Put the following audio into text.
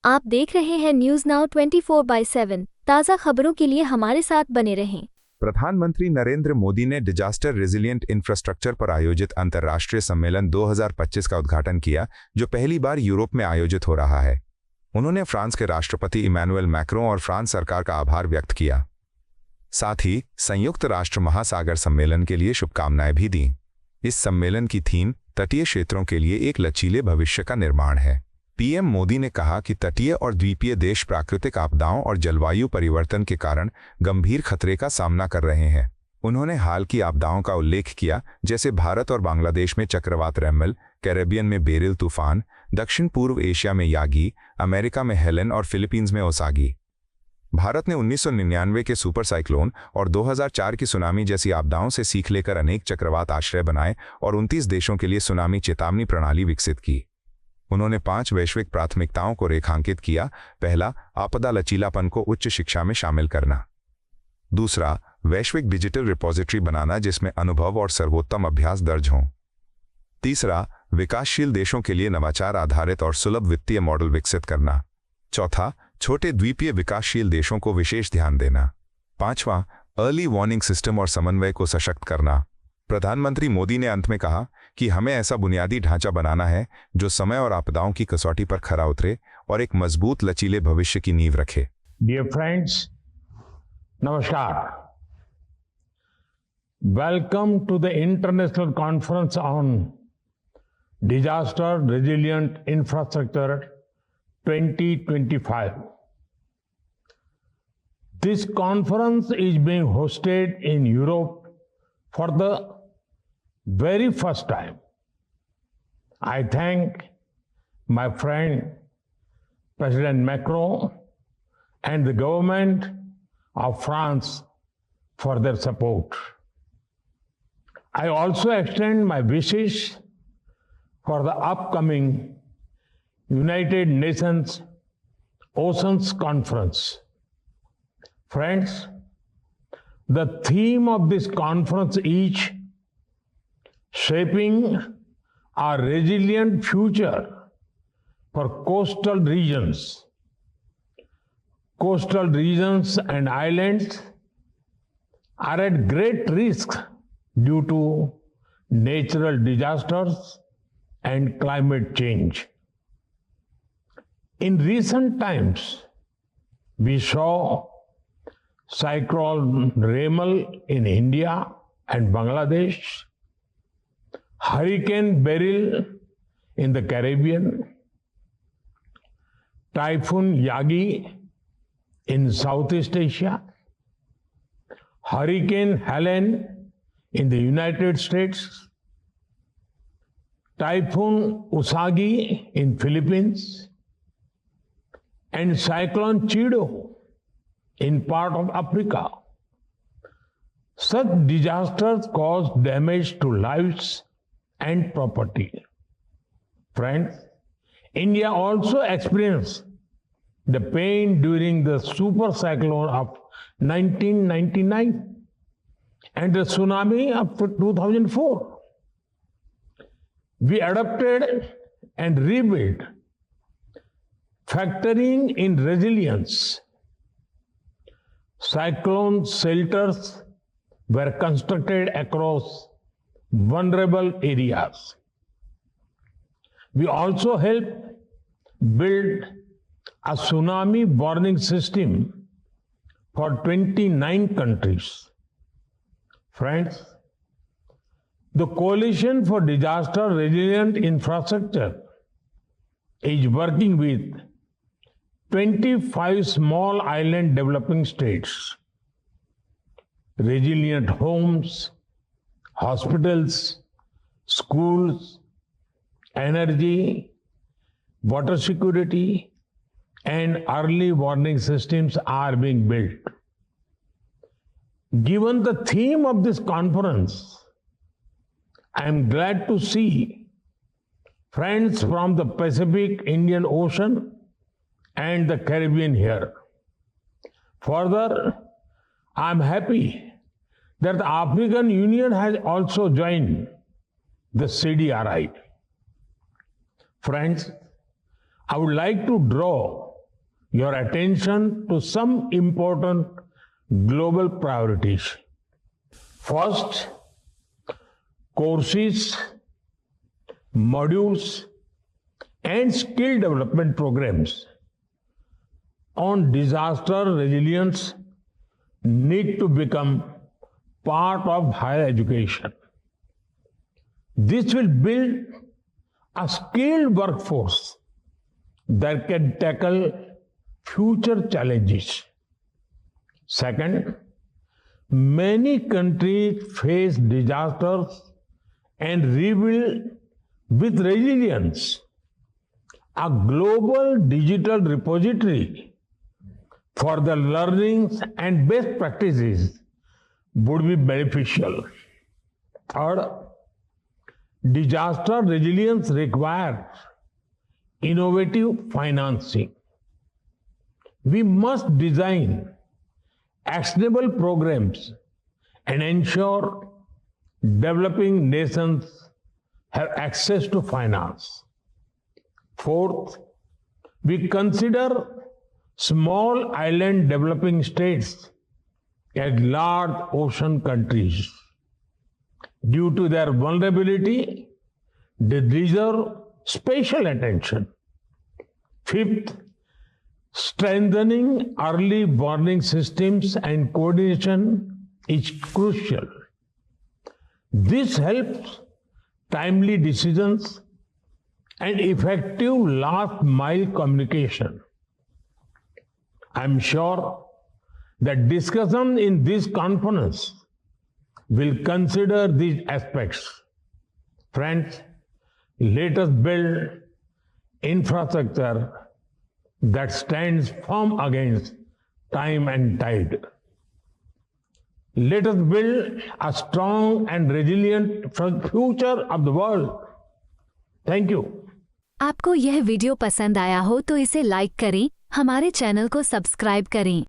आप देख रहे हैं न्यूज नाउ 24/7 ताज़ा खबरों के लिए हमारे साथ बने रहें। प्रधानमंत्री नरेंद्र मोदी ने डिजास्टर रेजिलिएंट इंफ्रास्ट्रक्चर पर आयोजित अंतर्राष्ट्रीय सम्मेलन 2025 का उद्घाटन किया, जो पहली बार यूरोप में आयोजित हो रहा है। उन्होंने फ्रांस के राष्ट्रपति इमैनुअल मैक्रों और फ्रांस सरकार का आभार व्यक्त किया। साथ ही संयुक्त राष्ट्र महासागर सम्मेलन के लिए शुभकामनाएं भी दी। इस सम्मेलन की थीम तटीय क्षेत्रों के लिए एक लचीले भविष्य का निर्माण है। पीएम मोदी ने कहा कि तटीय और द्वीपीय देश प्राकृतिक आपदाओं और जलवायु परिवर्तन के कारण गंभीर खतरे का सामना कर रहे हैं। उन्होंने हाल की आपदाओं का उल्लेख किया, जैसे भारत और बांग्लादेश में चक्रवात रेमल, कैरेबियन में बेरिल तूफान, दक्षिण पूर्व एशिया में यागी, अमेरिका में हेलेन और फिलीपींस में ओसागी। भारत ने 1999 के सुपर साइक्लोन और 2004 की सुनामी जैसी आपदाओं से सीख लेकर अनेक चक्रवात आश्रय बनाए और 29 देशों के लिए सुनामी चेतावनी प्रणाली विकसित की। उन्होंने 5 वैश्विक प्राथमिकताओं को रेखांकित किया। पहला, आपदा लचीलापन को उच्च शिक्षा में शामिल करना। दूसरा, वैश्विक डिजिटल रिपोजिटरी बनाना जिसमें अनुभव और सर्वोत्तम अभ्यास दर्ज हों। तीसरा, विकासशील देशों के लिए नवाचार आधारित और सुलभ वित्तीय मॉडल विकसित करना। चौथा, छोटे द्वीपीय विकासशील देशों को विशेष ध्यान देना। पांचवां, अर्ली वार्निंग सिस्टम और समन्वय को सशक्त करना। प्रधानमंत्री मोदी ने अंत में कहा कि हमें ऐसा बुनियादी ढांचा बनाना है जो समय और आपदाओं की कसौटी पर खरा उतरे और एक मजबूत लचीले भविष्य की नींव रखे। डियर फ्रेंड्स, नमस्कार। Welcome to the international conference on disaster resilient infrastructure 2025. This conference is being hosted in Europe for the very first time. I thank my friend President Macron and the government of France for their support. I also extend my wishes for the upcoming United Nations Oceans Conference. Friends, the theme of this conference is shaping a resilient future for coastal regions. Coastal regions and islands are at great risk due to natural disasters and climate change. In recent times, we saw Cyclone Remal in India and Bangladesh, Hurricane Beryl in the Caribbean, Typhoon Yagi in Southeast Asia, Hurricane Helene in the United States, Typhoon Usagi in Philippines, and Cyclone Chido in part of Africa. Such disasters cause damage to lives and property. Friends, India also experienced the pain during the super cyclone of 1999 and the tsunami of 2004. We adapted and rebuilt, factoring in resilience. Cyclone shelters were constructed across vulnerable areas. We also helped build a tsunami warning system for 29 countries. Friends, the Coalition for Disaster Resilient Infrastructure is working with 25 small island developing states. Resilient homes, hospitals, schools, energy, water security, and early warning systems are being built. Given the theme of this conference, I am glad to see friends from the Pacific, Indian Ocean, and the Caribbean here. Further, I am happy that the African Union has also joined the CDRI. Friends, I would like to draw your attention to some important global priorities. First, courses, modules, and skill development programs on disaster resilience need to become part of higher education. This will build a skilled workforce that can tackle future challenges. Second, many countries face disasters and rebuild with resilience. A global digital repository for the learnings and best practices would be beneficial. Third, disaster resilience requires innovative financing. We must design actionable programs and ensure developing nations have access to finance. Fourth, we consider small island developing states as large ocean countries. Due to their vulnerability, they deserve special attention. Fifth, strengthening early warning systems and coordination is crucial. This helps timely decisions and effective last mile communication. I'm sure that discussion in this conference will consider these aspects. Friends, let us build infrastructure that stands firm against time and tide. Let us build a strong and resilient future of the world. Thank you. आपको यह video पसंद आया हो तो इसे like करें, हमारे channel को सब्सक्राइब करें